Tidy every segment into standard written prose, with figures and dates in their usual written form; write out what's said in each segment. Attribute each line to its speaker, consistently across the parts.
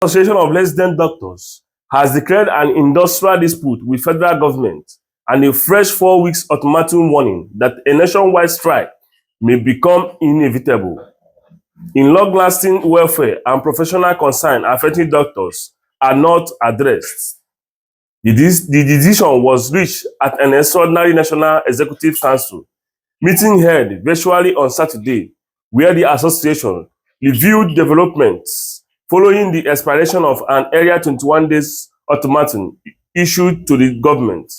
Speaker 1: Association of Resident Doctors has declared an industrial dispute with federal government and a fresh 4 weeks ultimatum warning that a nationwide strike may become inevitable. In long-lasting welfare and professional concern affecting doctors are not addressed. The decision was reached at an extraordinary National Executive Council meeting held virtually on Saturday, where the association reviewed developments following the expiration of an Area 21 days ultimatum issued to the government.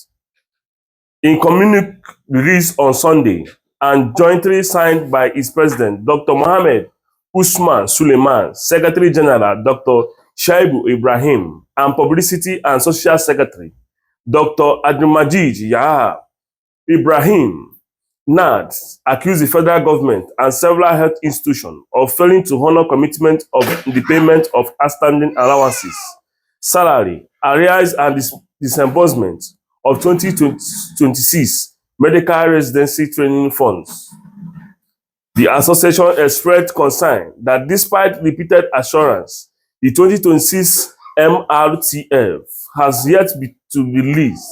Speaker 1: In communique released on Sunday and jointly signed by its president, Dr. Mohammed Usman Suleiman, Secretary General, Dr. Shaibu Ibrahim, and Publicity and Social Secretary, Dr. Abdulmajid Yahya Ibrahim, NARD accused the federal government and several health institutions of failing to honor commitment of the payment of outstanding allowances, salary, arrears, and disbursement of 2026 medical residency training funds. The association expressed concern that despite repeated assurance, the 2026 MRTF has yet to be released,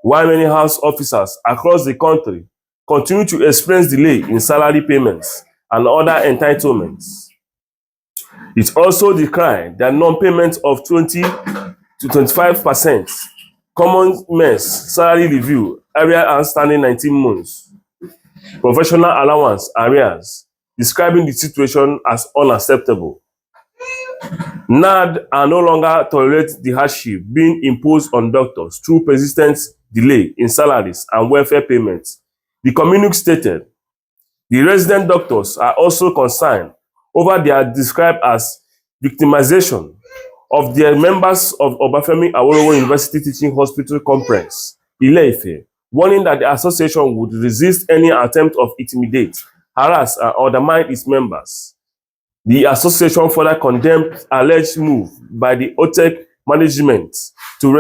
Speaker 1: while many house officers across the country continue to experience delay in salary payments and other entitlements. It also declined that non-payment of 20 to 25% common men's salary review area outstanding 19 months, professional allowance arrears, describing the situation as unacceptable. NARD are no longer tolerate the hardship being imposed on doctors through persistent delay in salaries and welfare payments. The communique stated, the resident doctors are also concerned over their described as victimization of their members of Obafemi Awolowo University Teaching Hospital Complex, Ile-Ife, warning that the association would resist any attempt of intimidate, harass, and undermine its members. The association further condemned alleged move by the OTEC management to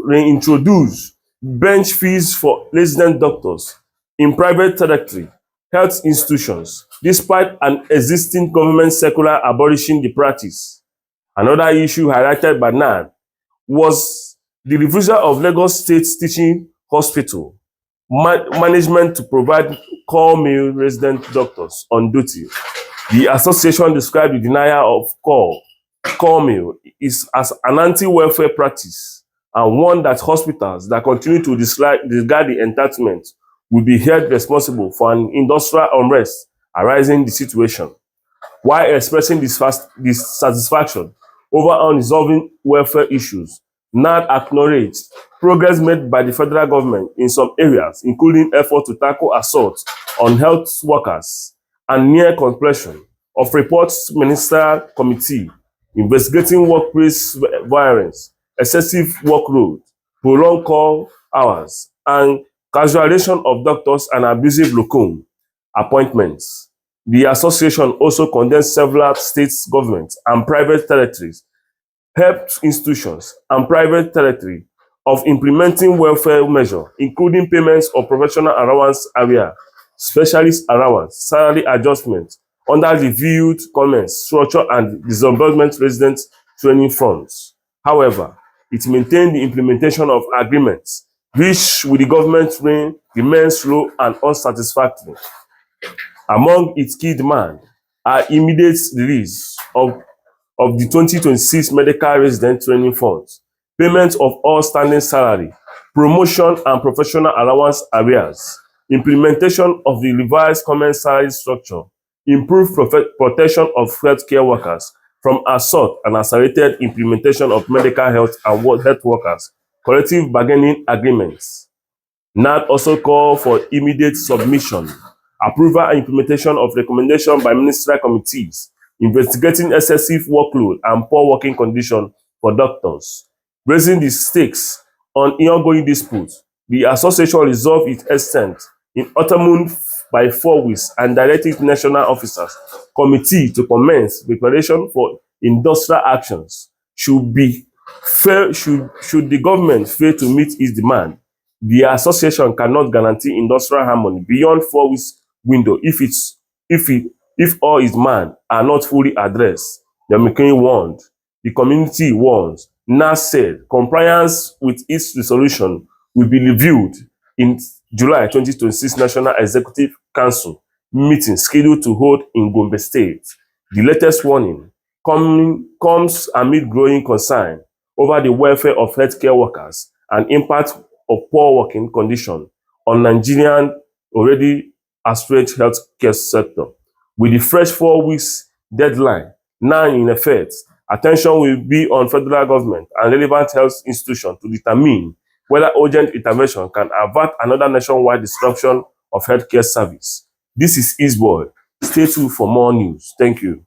Speaker 1: reintroduce bench fees for resident doctors in private tertiary health institutions, despite an existing government circular abolishing the practice. Another issue highlighted by NARD was the refusal of Lagos State Teaching Hospital management to provide core male resident doctors on duty. The association described the denial of core meal as an anti-welfare practice and warned that hospitals that continue to disregard the entitlement will be held responsible for an industrial unrest arising in the situation. While expressing dissatisfaction over unresolving welfare issues, NARD acknowledged progress made by the federal government in some areas, including efforts to tackle assault on health workers and near completion of reports ministerial committee investigating workplace violence, excessive workload, prolonged call hours, and casualization of doctors and abusive locum appointments. The association also condemned several state governments and private territories, health institutions, and private territory of implementing welfare measures, including payments of professional allowance area, specialist allowance, salary adjustment, under reviewed comments, structure, and disbursement resident training funds. However, it maintained the implementation of agreements which with the government remains slow and unsatisfactory. Among its key demands are immediate release of the 2026 medical resident training funds, payment of all standing salary, promotion and professional allowance arrears, implementation of the revised common salary structure, improved protection of healthcare workers from assault and accelerated implementation of medical health and health workers collective bargaining agreements. NARD also called for immediate submission, approval and implementation of recommendations by ministerial committees investigating excessive workload and poor working conditions for doctors. Raising the stakes on ongoing disputes, the association resolved its extent in ultimatum by 4 weeks and directed national officers committee to commence preparation for industrial actions. Should the government fail to meet its demand, the association cannot guarantee industrial harmony beyond 4 weeks window if all its demands are not fully addressed. The McCain warned. the community warns. NARD said compliance with its resolution will be reviewed in July 2026 National Executive Council meeting scheduled to hold in Gombe State. The latest warning comes amid growing concern over the welfare of healthcare workers and impact of poor working conditions on Nigerian already stretched healthcare sector. With the fresh 4 weeks deadline now in effect, attention will be on federal government and relevant health institutions to determine whether urgent intervention can avert another nationwide disruption of healthcare service. This is Isboy. Stay tuned for more news. Thank you.